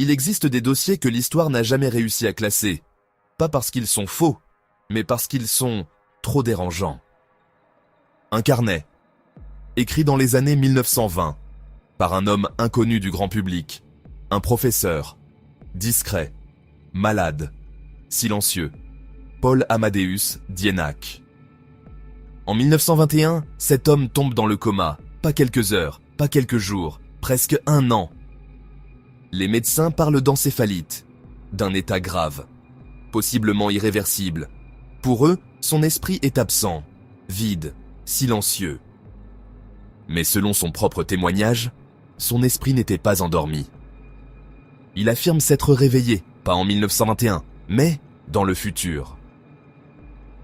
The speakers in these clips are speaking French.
Il existe des dossiers que l'histoire n'a jamais réussi à classer. Pas parce qu'ils sont faux, mais parce qu'ils sont trop dérangeants. Un carnet, écrit dans les années 1920, par un homme inconnu du grand public, un professeur, discret, malade, silencieux, Paul Amadeus Dienach. En 1921, cet homme tombe dans le coma, pas quelques heures, pas quelques jours, presque un an. Les médecins parlent d'encéphalite, d'un état grave, possiblement irréversible. Pour eux, son esprit est absent, vide, silencieux. Mais selon son propre témoignage, son esprit n'était pas endormi. Il affirme s'être réveillé, pas en 1921, mais dans le futur.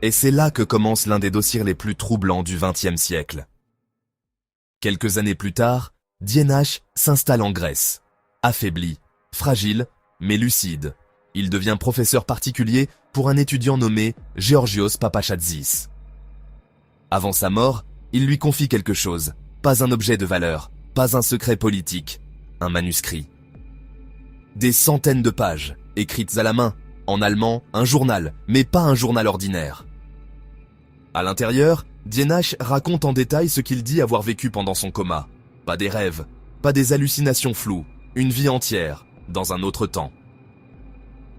Et c'est là que commence l'un des dossiers les plus troublants du XXe siècle. Quelques années plus tard, Dienach s'installe en Grèce. Affaibli, fragile, mais lucide, il devient professeur particulier pour un étudiant nommé Georgios Papachatzis. Avant sa mort, il lui confie quelque chose, pas un objet de valeur, pas un secret politique, un manuscrit. Des centaines de pages, écrites à la main, en allemand, un journal, mais pas un journal ordinaire. À l'intérieur, Dienach raconte en détail ce qu'il dit avoir vécu pendant son coma. Pas des rêves, pas des hallucinations floues, une vie entière, dans un autre temps.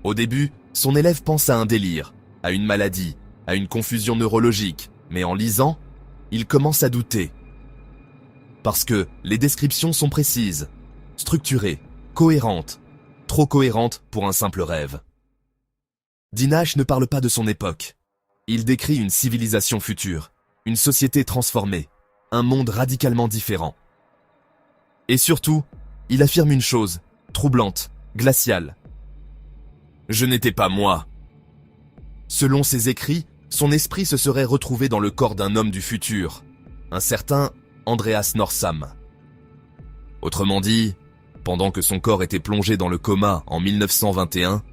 Au début, son élève pense à un délire, à une maladie, à une confusion neurologique, mais en lisant, il commence à douter. Parce que les descriptions sont précises, structurées, cohérentes, trop cohérentes pour un simple rêve. Dienach ne parle pas de son époque. Il décrit une civilisation future, une société transformée, un monde radicalement différent. Et surtout, il affirme une chose, troublante, glaciale. Je n'étais pas moi. Selon ses écrits, son esprit se serait retrouvé dans le corps d'un homme du futur, un certain Andreas Norsam. Autrement dit, pendant que son corps était plongé dans le coma en 1921,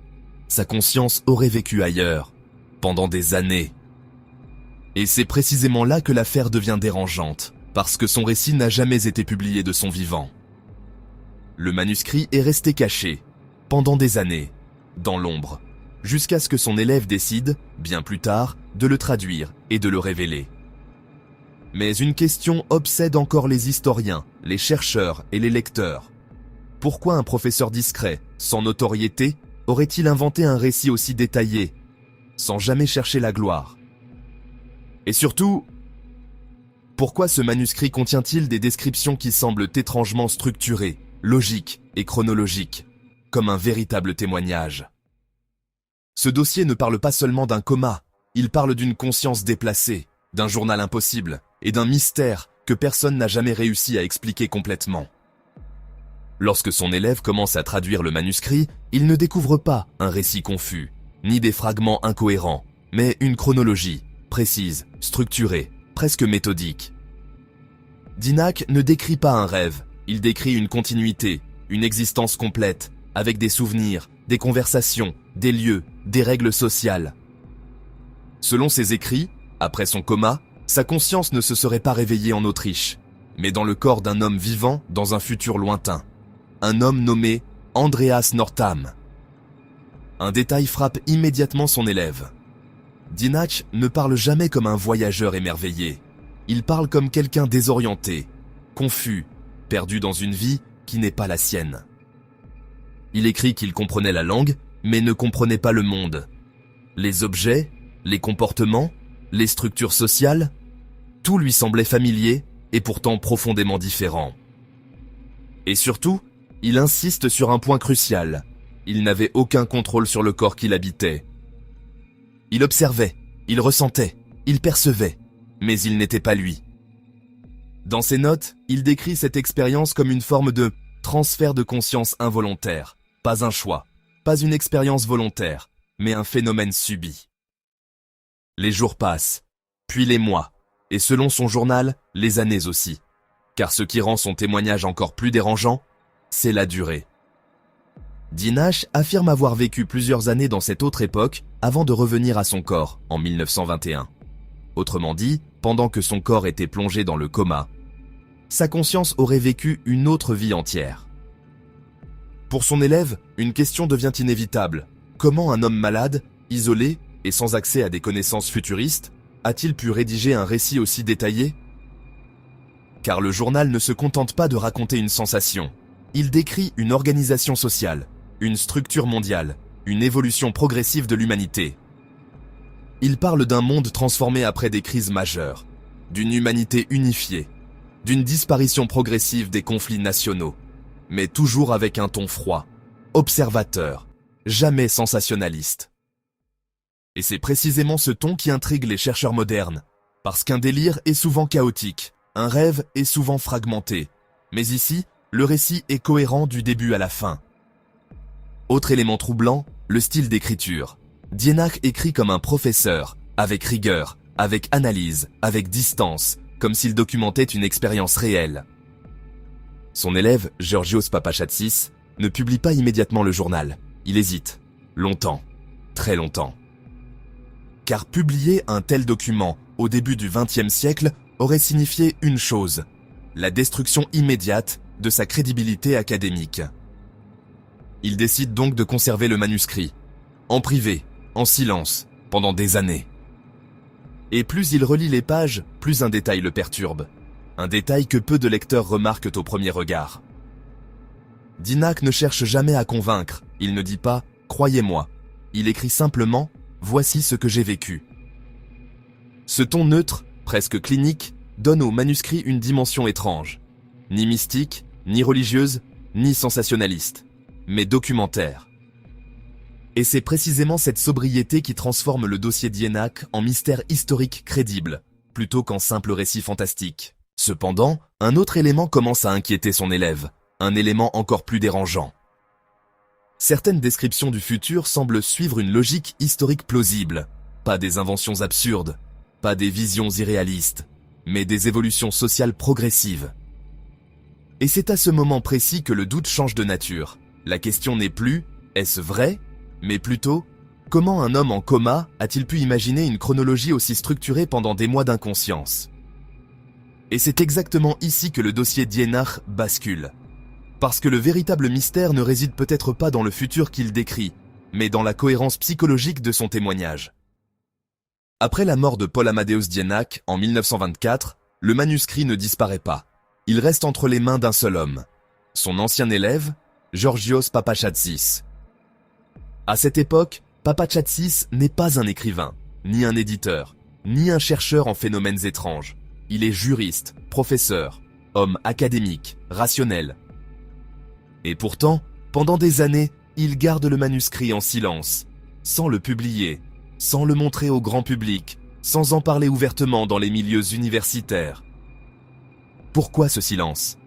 sa conscience aurait vécu ailleurs, pendant des années. Et c'est précisément là que l'affaire devient dérangeante, parce que son récit n'a jamais été publié de son vivant. Le manuscrit est resté caché, pendant des années, dans l'ombre, jusqu'à ce que son élève décide, bien plus tard, de le traduire et de le révéler. Mais une question obsède encore les historiens, les chercheurs et les lecteurs. Pourquoi un professeur discret, sans notoriété, aurait-il inventé un récit aussi détaillé, sans jamais chercher la gloire? Et surtout, pourquoi ce manuscrit contient-il des descriptions qui semblent étrangement structurées, logiques et chronologiques, comme un véritable témoignage? Ce dossier ne parle pas seulement d'un coma, il parle d'une conscience déplacée, d'un journal impossible et d'un mystère que personne n'a jamais réussi à expliquer complètement. Lorsque son élève commence à traduire le manuscrit, il ne découvre pas un récit confus, ni des fragments incohérents, mais une chronologie, précise, structurée, presque méthodique. Dienach ne décrit pas un rêve, il décrit une continuité, une existence complète, avec des souvenirs, des conversations, des lieux, des règles sociales. Selon ses écrits, après son coma, sa conscience ne se serait pas réveillée en Autriche, mais dans le corps d'un homme vivant dans un futur lointain. Un homme nommé Andreas Norsam. Un détail frappe immédiatement son élève. Dienach ne parle jamais comme un voyageur émerveillé. Il parle comme quelqu'un désorienté, confus, perdu dans une vie qui n'est pas la sienne. Il écrit qu'il comprenait la langue, mais ne comprenait pas le monde. Les objets, les comportements, les structures sociales, tout lui semblait familier et pourtant profondément différent. Et surtout, il insiste sur un point crucial. Il n'avait aucun contrôle sur le corps qu'il habitait. Il observait, il ressentait, il percevait, mais il n'était pas lui. Dans ses notes, il décrit cette expérience comme une forme de transfert de conscience involontaire, pas un choix, pas une expérience volontaire, mais un phénomène subi. Les jours passent, puis les mois, et selon son journal, les années aussi. Car ce qui rend son témoignage encore plus dérangeant, c'est la durée. Dienach affirme avoir vécu plusieurs années dans cette autre époque avant de revenir à son corps en 1921. Autrement dit, pendant que son corps était plongé dans le coma, sa conscience aurait vécu une autre vie entière. Pour son élève, une question devient inévitable. Comment un homme malade, isolé et sans accès à des connaissances futuristes, a-t-il pu rédiger un récit aussi détaillé? Car le journal ne se contente pas de raconter une sensation. Il décrit une organisation sociale, une structure mondiale, une évolution progressive de l'humanité. Il parle d'un monde transformé après des crises majeures, d'une humanité unifiée, d'une disparition progressive des conflits nationaux, mais toujours avec un ton froid, observateur, jamais sensationnaliste. Et c'est précisément ce ton qui intrigue les chercheurs modernes, parce qu'un délire est souvent chaotique, un rêve est souvent fragmenté, mais ici, le récit est cohérent du début à la fin. Autre élément troublant, le style d'écriture. Dienach écrit comme un professeur, avec rigueur, avec analyse, avec distance, comme s'il documentait une expérience réelle. Son élève, Georgios Papachatsis, ne publie pas immédiatement le journal. Il hésite. Longtemps. Très longtemps. Car publier un tel document au début du XXe siècle aurait signifié une chose, la destruction immédiate de sa crédibilité académique. Il décide donc de conserver le manuscrit, en privé, en silence, pendant des années. Et plus il relit les pages, plus un détail le perturbe. Un détail que peu de lecteurs remarquent au premier regard. Dienach ne cherche jamais à convaincre, il ne dit pas « croyez-moi », il écrit simplement « voici ce que j'ai vécu ». Ce ton neutre, presque clinique, donne au manuscrit une dimension étrange. Ni mystique, ni religieuse, ni sensationnaliste, mais documentaire. Et c'est précisément cette sobriété qui transforme le dossier Dienach en mystère historique crédible, plutôt qu'en simple récit fantastique. Cependant, un autre élément commence à inquiéter son élève, un élément encore plus dérangeant. Certaines descriptions du futur semblent suivre une logique historique plausible, pas des inventions absurdes, pas des visions irréalistes, mais des évolutions sociales progressives. Et c'est à ce moment précis que le doute change de nature. La question n'est plus « est-ce vrai ?», mais plutôt « comment un homme en coma a-t-il pu imaginer une chronologie aussi structurée pendant des mois d'inconscience ?» Et c'est exactement ici que le dossier Dienach bascule. Parce que le véritable mystère ne réside peut-être pas dans le futur qu'il décrit, mais dans la cohérence psychologique de son témoignage. Après la mort de Paul Amadeus Dienach en 1924, le manuscrit ne disparaît pas. Il reste entre les mains d'un seul homme, son ancien élève, Georgios Papachatsis. À cette époque, Papachatsis n'est pas un écrivain, ni un éditeur, ni un chercheur en phénomènes étranges. Il est juriste, professeur, homme académique, rationnel. Et pourtant, pendant des années, il garde le manuscrit en silence, sans le publier, sans le montrer au grand public, sans en parler ouvertement dans les milieux universitaires. Pourquoi ce silence ?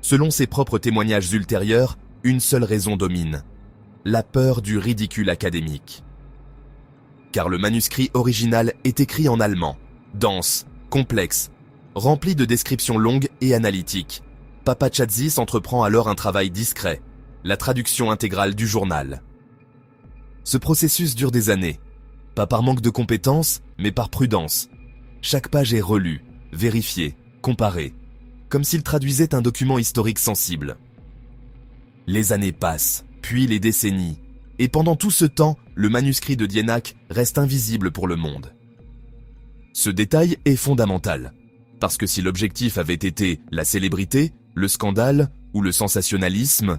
Selon ses propres témoignages ultérieurs, une seule raison domine. La peur du ridicule académique. Car le manuscrit original est écrit en allemand, dense, complexe, rempli de descriptions longues et analytiques. Papachatsis entreprend alors un travail discret, la traduction intégrale du journal. Ce processus dure des années, pas par manque de compétences, mais par prudence. Chaque page est relue, vérifiée, comparée, comme s'il traduisait un document historique sensible. Les années passent, puis les décennies, et pendant tout ce temps, le manuscrit de Dienach reste invisible pour le monde. Ce détail est fondamental, parce que si l'objectif avait été la célébrité, le scandale ou le sensationnalisme,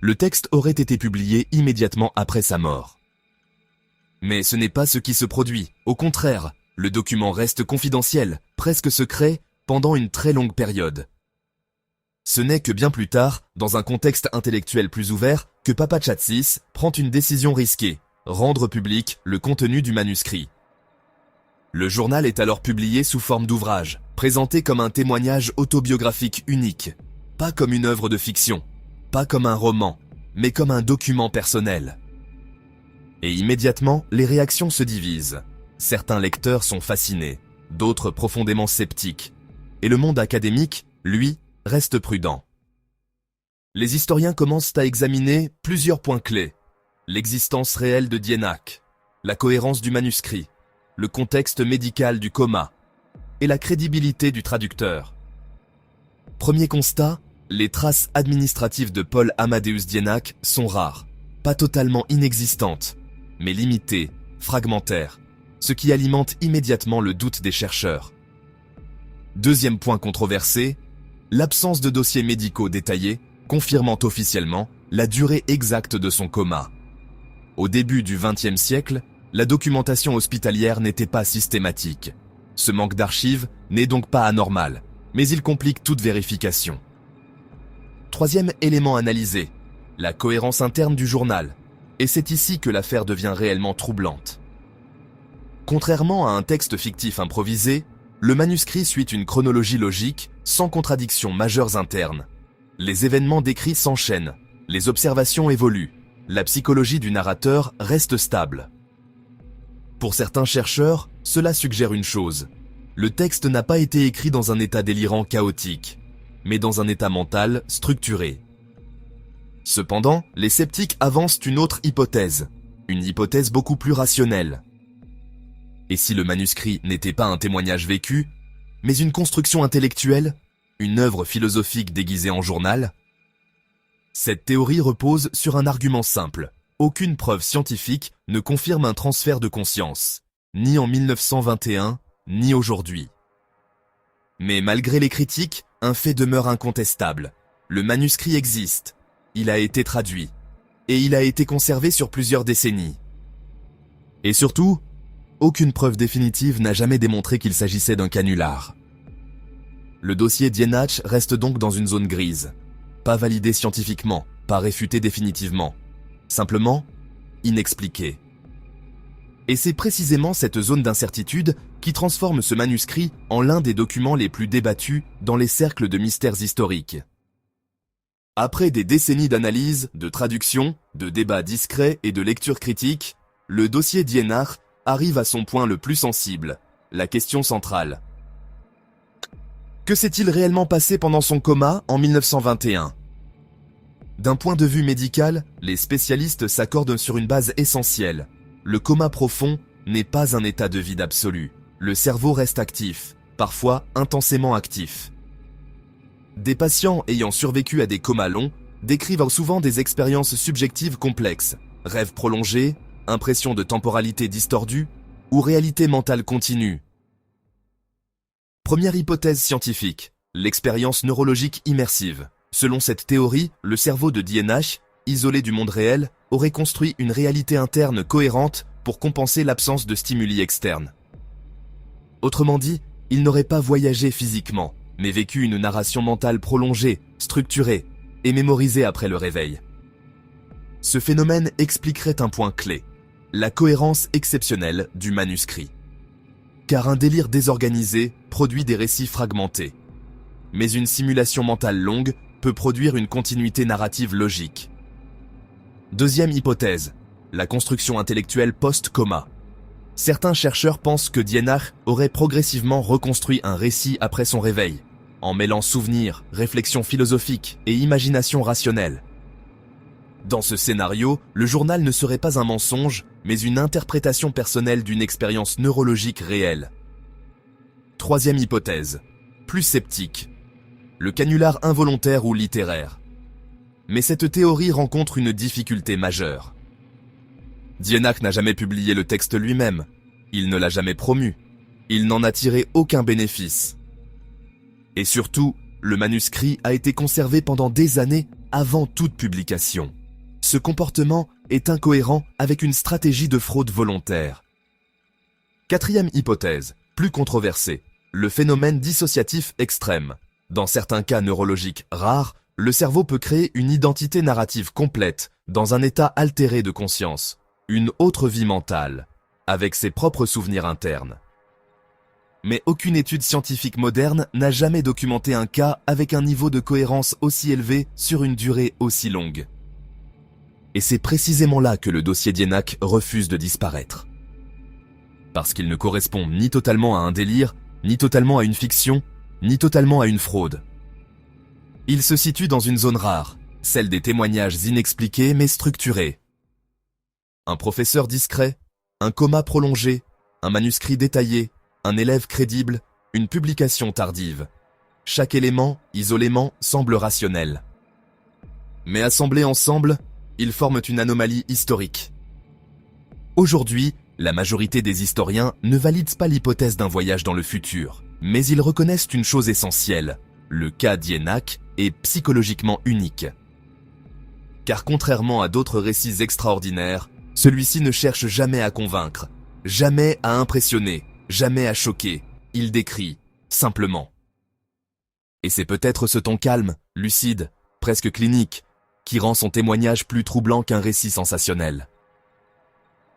le texte aurait été publié immédiatement après sa mort. Mais ce n'est pas ce qui se produit, au contraire, le document reste confidentiel, presque secret, pendant une très longue période. Ce n'est que bien plus tard, dans un contexte intellectuel plus ouvert, que Papachatsis prend une décision risquée, rendre public le contenu du manuscrit. Le journal est alors publié sous forme d'ouvrage, présenté comme un témoignage autobiographique unique, pas comme une œuvre de fiction, pas comme un roman, mais comme un document personnel. Et immédiatement, les réactions se divisent. Certains lecteurs sont fascinés, d'autres profondément sceptiques, et le monde académique, lui, reste prudent. Les historiens commencent à examiner plusieurs points clés. L'existence réelle de Dienach, la cohérence du manuscrit, le contexte médical du coma et la crédibilité du traducteur. Premier constat, Les traces administratives de Paul Amadeus Dienach sont rares, pas totalement inexistantes, mais limitées, fragmentaires, ce qui alimente immédiatement le doute des chercheurs. Deuxième point controversé, l'absence de dossiers médicaux détaillés confirmant officiellement la durée exacte de son coma. Au début du XXe siècle, la documentation hospitalière n'était pas systématique. Ce manque d'archives n'est donc pas anormal, mais il complique toute vérification. Troisième élément analysé, la cohérence interne du journal, et c'est ici que l'affaire devient réellement troublante. Contrairement à un texte fictif improvisé, le manuscrit suit une chronologie logique, sans contradictions majeures internes. Les événements décrits s'enchaînent, les observations évoluent, la psychologie du narrateur reste stable. Pour certains chercheurs, cela suggère une chose. Le texte n'a pas été écrit dans un état délirant chaotique, mais dans un état mental structuré. Cependant, les sceptiques avancent une autre hypothèse, une hypothèse beaucoup plus rationnelle. Et si le manuscrit n'était pas un témoignage vécu, mais une construction intellectuelle, une œuvre philosophique déguisée en journal? Cette théorie repose sur un argument simple. Aucune preuve scientifique ne confirme un transfert de conscience, ni en 1921, ni aujourd'hui. Mais malgré les critiques, un fait demeure incontestable. Le manuscrit existe, il a été traduit, et il a été conservé sur plusieurs décennies. Et surtout, aucune preuve définitive n'a jamais démontré qu'il s'agissait d'un canular. Le dossier Dienach reste donc dans une zone grise, pas validé scientifiquement, pas réfuté définitivement, simplement inexpliqué. Et c'est précisément cette zone d'incertitude qui transforme ce manuscrit en l'un des documents les plus débattus dans les cercles de mystères historiques. Après des décennies d'analyse, de traduction, de débats discrets et de lectures critiques, le dossier Dienach arrive à son point le plus sensible, la question centrale. Que s'est-il réellement passé pendant son coma en 1921 ? D'un point de vue médical, les spécialistes s'accordent sur une base essentielle. Le coma profond n'est pas un état de vide absolu. Le cerveau reste actif, parfois intensément actif. Des patients ayant survécu à des comas longs décrivent souvent des expériences subjectives complexes, rêves prolongés, impression de temporalité distordue ou réalité mentale continue. Première hypothèse scientifique, l'expérience neurologique immersive. Selon cette théorie, le cerveau de Dienach, isolé du monde réel, aurait construit une réalité interne cohérente pour compenser l'absence de stimuli externes. Autrement dit, il n'aurait pas voyagé physiquement, mais vécu une narration mentale prolongée, structurée et mémorisée après le réveil. Ce phénomène expliquerait un point clé, la cohérence exceptionnelle du manuscrit. Car un délire désorganisé produit des récits fragmentés. Mais une simulation mentale longue peut produire une continuité narrative logique. Deuxième hypothèse, la construction intellectuelle post-coma. Certains chercheurs pensent que Dienach aurait progressivement reconstruit un récit après son réveil, en mêlant souvenirs, réflexions philosophiques et imagination rationnelle. Dans ce scénario, le journal ne serait pas un mensonge, mais une interprétation personnelle d'une expérience neurologique réelle. Troisième hypothèse, plus sceptique, le canular involontaire ou littéraire. Mais cette théorie rencontre une difficulté majeure. Dienach n'a jamais publié le texte lui-même, il ne l'a jamais promu, il n'en a tiré aucun bénéfice. Et surtout, le manuscrit a été conservé pendant des années avant toute publication. Ce comportement est incohérent avec une stratégie de fraude volontaire. Quatrième hypothèse, plus controversée, le phénomène dissociatif extrême. Dans certains cas neurologiques rares, le cerveau peut créer une identité narrative complète dans un état altéré de conscience, une autre vie mentale, avec ses propres souvenirs internes. Mais aucune étude scientifique moderne n'a jamais documenté un cas avec un niveau de cohérence aussi élevé sur une durée aussi longue. Et c'est précisément là que le dossier Dienach refuse de disparaître. Parce qu'il ne correspond ni totalement à un délire, ni totalement à une fiction, ni totalement à une fraude. Il se situe dans une zone rare, celle des témoignages inexpliqués mais structurés. Un professeur discret, un coma prolongé, un manuscrit détaillé, un élève crédible, une publication tardive. chaque élément, isolément, semble rationnel. Mais assemblés ensemble, ils forment une anomalie historique. Aujourd'hui, la majorité des historiens ne valident pas l'hypothèse d'un voyage dans le futur, mais ils reconnaissent une chose essentielle, le cas d'Énoch est psychologiquement unique. Car contrairement à d'autres récits extraordinaires, celui-ci ne cherche jamais à convaincre, jamais à impressionner, jamais à choquer, il décrit, simplement. Et c'est peut-être ce ton calme, lucide, presque clinique, qui rend son témoignage plus troublant qu'un récit sensationnel.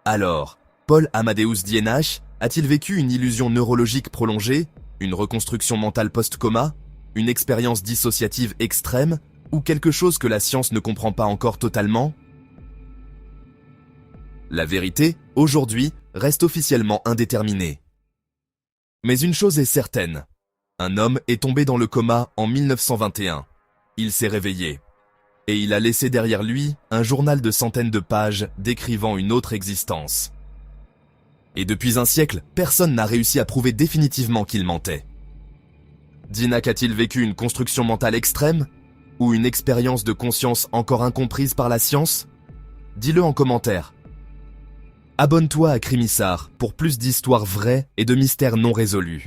Alors, Paul Amadeus d'Énoch a-t-il vécu une illusion neurologique prolongée, une reconstruction mentale post-coma, une expérience dissociative extrême, ou quelque chose que la science ne comprend pas encore totalement? La vérité, aujourd'hui, reste officiellement indéterminée. Mais une chose est certaine. Un homme est tombé dans le coma en 1921. Il s'est réveillé. Et il a laissé derrière lui un journal de centaines de pages décrivant une autre existence. Et depuis un siècle, personne n'a réussi à prouver définitivement qu'il mentait. Énoch a-t-il vécu une construction mentale extrême? Ou une expérience de conscience encore incomprise par la science? Dis-le en commentaire. Abonne-toi à Crimissard pour plus d'histoires vraies et de mystères non résolus.